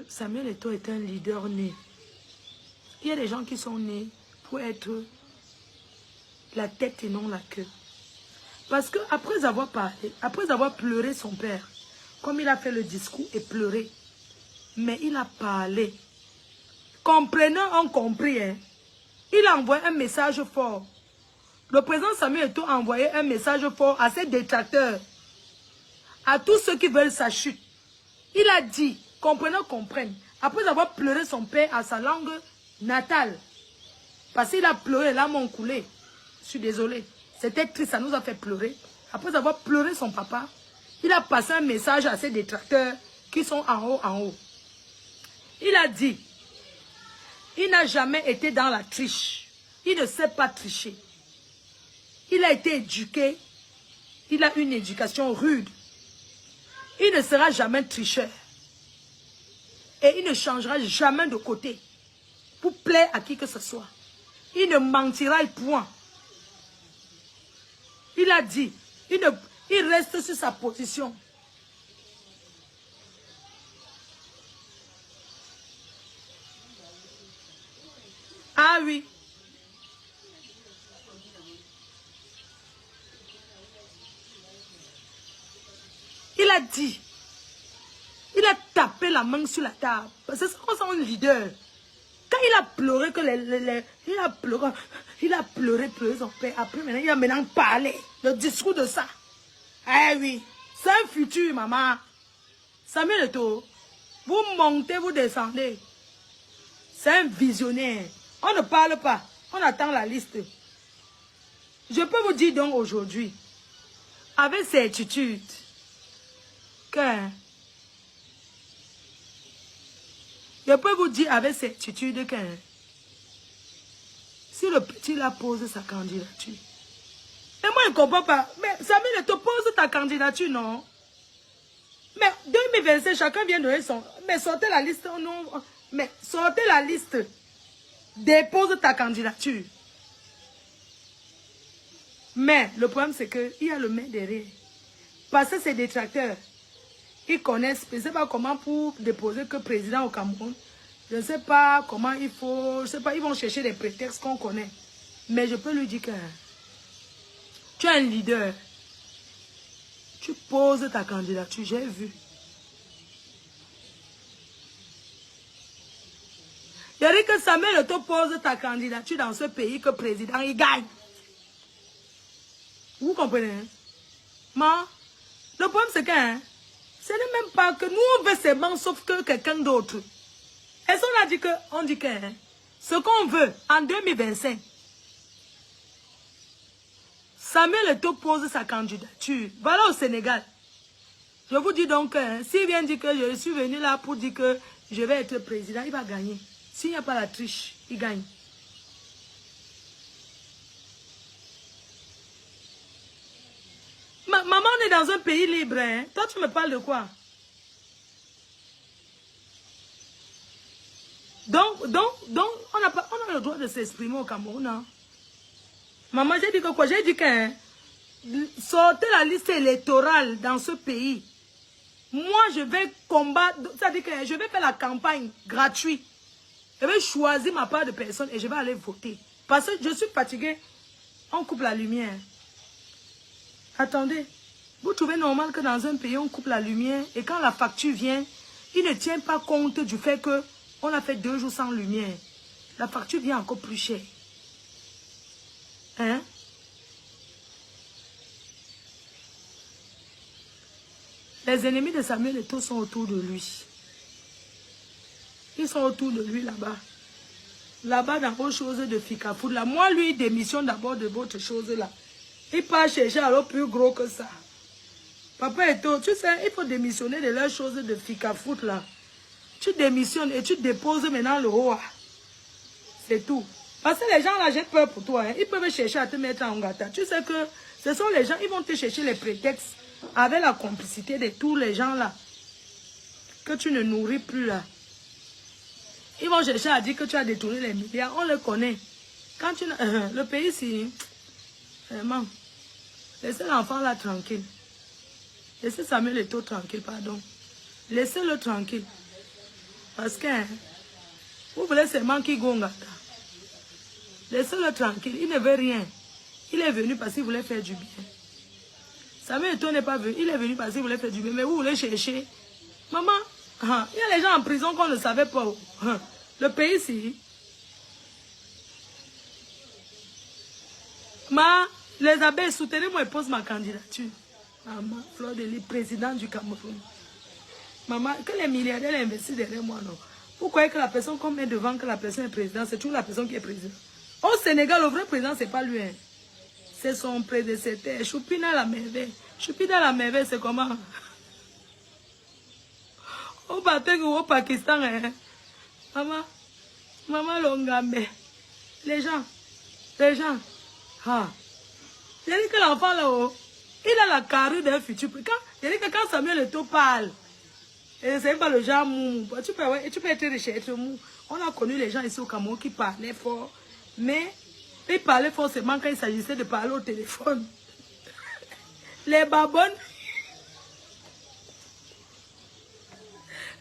Samuel Eto'o est un leader né. Il y a des gens qui sont nés pour être la tête et non la queue. Parce que après avoir parlé, après avoir pleuré son père, comme il a fait le discours et pleuré, mais il a parlé. Comprenant, ont compris. Hein? Il a envoyé un message fort. Le président Samuel Eto'o a envoyé un message fort à ses détracteurs, à tous ceux qui veulent sa chute. Il a dit, comprenant, comprennent, après avoir pleuré son père à sa langue natale, parce qu'il a pleuré, les larmes ont coulé. Je suis désolée. C'était triste, ça nous a fait pleurer. Après avoir pleuré son papa, il a passé un message à ses détracteurs qui sont en haut, en haut. Il a dit, il n'a jamais été dans la triche. Il ne sait pas tricher. Il a été éduqué. Il a une éducation rude. Il ne sera jamais tricheur. Et il ne changera jamais de côté pour plaire à qui que ce soit. Il ne mentira point. Il a dit, il reste sur sa position. Ah oui. Il a dit, il a tapé la main sur la table. C'est ça qu'on sent un leader. Quand il a pleuré, il a pleuré son père. Après, maintenant, il a maintenant parlé. Le discours de ça. Eh oui, c'est un futur, maman. Samuel Eto'o, vous montez, vous descendez. C'est un visionnaire. On ne parle pas, on attend la liste. Je peux vous dire donc aujourd'hui, avec certitude, que je peux vous dire avec certitude que si le petit là pose sa candidature, et moi je ne comprends pas, mais Samuel Eto'o pose ta candidature, non? Mais 2025, chacun vient donner son... Mais sortez la liste, non? Mais sortez la liste, dépose ta candidature. Mais le problème c'est qu'il y a le maire derrière. Parce que ces détracteurs, ils connaissent, je ne sais pas comment pour déposer que président au Cameroun. Je ne sais pas comment il faut, je ne sais pas, ils vont chercher des prétextes qu'on connaît. Mais je peux lui dire que tu es un leader. Tu poses ta candidature, j'ai vu. Il a dit que Samuel Eto'o pose ta candidature dans ce pays que le président, il gagne. Vous comprenez? Hein? Mais le problème c'est que ce n'est même pas que nous on veut ces bancs sauf que quelqu'un d'autre. Et ça on dit que ce qu'on veut en 2025, Samuel Eto'o pose sa candidature. Voilà au Sénégal. Je vous dis donc, s'il vient dire que je suis venu là pour dire que je vais être président, il va gagner. S'il n'y a pas la triche, il gagne. Maman, on est dans un pays libre. Hein? Toi, tu me parles de quoi? Donc on a le droit de s'exprimer au Cameroun. Hein? Maman, j'ai dit que quoi? J'ai dit que sortez la liste électorale dans ce pays. Moi, je vais combattre, c'est-à-dire que je vais faire la campagne gratuite. Je vais choisir ma part de personne et je vais aller voter. Parce que je suis fatiguée. On coupe la lumière. Attendez. Vous trouvez normal que dans un pays, on coupe la lumière et quand la facture vient, il ne tient pas compte du fait que on a fait 2 jours sans lumière. La facture vient encore plus chère. Hein? Les ennemis de Samuel Eto'o sont autour de lui. Ils sont autour de lui là-bas. Là-bas, dans vos choses de Fikafoud, là. Moi, lui, démissionne d'abord de votre chose là. Il part chercher alors plus gros que ça. Papa Eto'o, tu sais, il faut démissionner de leurs choses de Fikafoud là. Tu démissionnes et tu déposes maintenant le roi. C'est tout. Parce que les gens là, j'ai peur pour toi. Hein. Ils peuvent chercher à te mettre en gâteau. Tu sais que ce sont les gens, ils vont te chercher les prétextes avec la complicité de tous les gens là. Que tu ne nourris plus là. Ils vont chercher à dire que tu as détourné les milliards. On le connaît. Quand tu le pays, si... Vraiment. Laissez l'enfant là tranquille. Laissez Samuel Eto'o tranquille, pardon. Laissez-le tranquille. Parce que hein, vous voulez seulement qu'il gonga. Laissez-le tranquille, il ne veut rien. Il est venu parce qu'il voulait faire du bien. Samuel Eto'o n'est pas venu, il est venu parce qu'il voulait faire du bien. Mais vous voulez chercher. Maman, il y a les gens en prison qu'on ne savait pas. Le pays ici. Les abeilles, soutenez-moi et pose ma candidature. Maman, Fleur de Lys, président du Cameroun. Maman, que les milliardaires investissent derrière moi, non. Vous croyez que la personne qu'on met devant, que la personne est président, c'est toujours la personne qui est président. Au Sénégal, le vrai président, c'est pas lui. Hein. C'est son prédécesseur. Choupina la merveille. Choupina la merveille, c'est comment? Au Pakistan, hein. Maman Longambe. Les gens. Ah. Il dit que l'enfant là-haut, il a la carrure d'un futur. Il dit que quand Samuel Eto'o parle, c'est pas le genre mou. Tu peux être riche et être mou. On a connu les gens ici au Cameroun qui parlaient fort. Mais ils parlaient forcément quand il s'agissait de parler au téléphone. Les babonnes.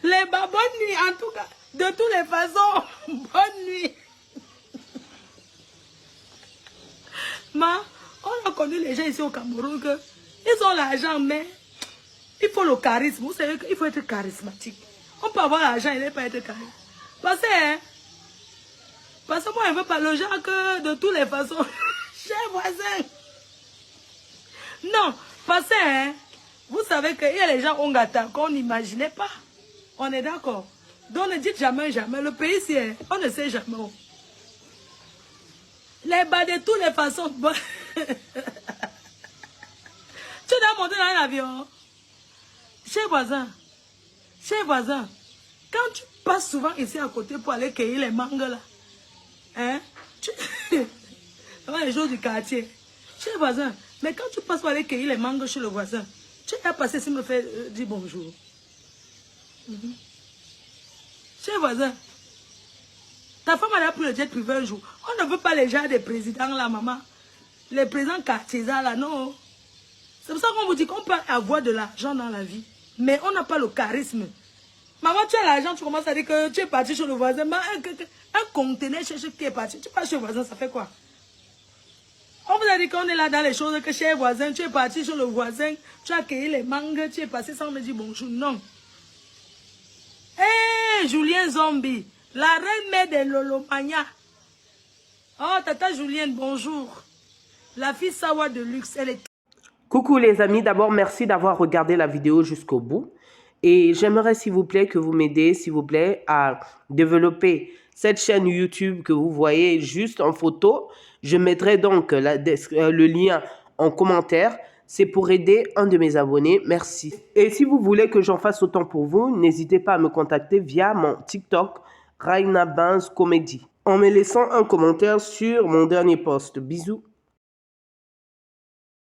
Les babonnes nuit, en tout cas. De toutes les façons, bonne nuit. On a connu les gens ici au Cameroun que ils ont l'argent, mais il faut le charisme. Vous savez qu'il faut être charismatique. On peut avoir l'argent et ne pas être charismatique. Parce que moi, je ne veux pas le genre que de toutes les façons, cher voisin. Non, parce que vous savez qu'il y a les gens Ongata qu'on n'imaginait pas. On est d'accord. Donc ne dites jamais, jamais. Le pays, c'est, on ne sait jamais. Les bas de toutes les façons. Tu dois monter dans un avion. Cher voisin, quand tu passes souvent ici à côté pour aller cueillir les mangues là, hein, les choses du quartier. Cher voisin, mais quand tu passes pour aller cueillir les mangues chez le voisin, tu as passé ici me faire dire bonjour. Cher voisin, ta femme a pris le jet privé un jour. On ne veut pas les gens des présidents là, maman. Les présidents quartiers là, non. C'est pour ça qu'on vous dit qu'on peut avoir de l'argent dans la vie. Mais on n'a pas le charisme. Maman, tu as l'argent, tu commences à dire que tu es parti chez le voisin. Mais un conteneur chez qui est parti. Tu pars chez le voisin, ça fait quoi? On vous a dit qu'on est là dans les choses que chez le voisin, tu es parti chez le voisin, tu as cueilli les mangues, tu es passé sans me dire bonjour. Non. Hé, Julien Zombie, la reine mère de Lolomania. Oh, tata Julienne, bonjour. La fille Sawa de luxe, elle est... Coucou les amis, d'abord merci d'avoir regardé la vidéo jusqu'au bout. Et j'aimerais s'il vous plaît que vous m'aidez, s'il vous plaît, à développer cette chaîne YouTube que vous voyez juste en photo. Je mettrai donc le lien en commentaire. C'est pour aider un de mes abonnés. Merci. Et si vous voulez que j'en fasse autant pour vous, n'hésitez pas à me contacter via mon TikTok, Raina Benz Comedy, en me laissant un commentaire sur mon dernier post. Bisous.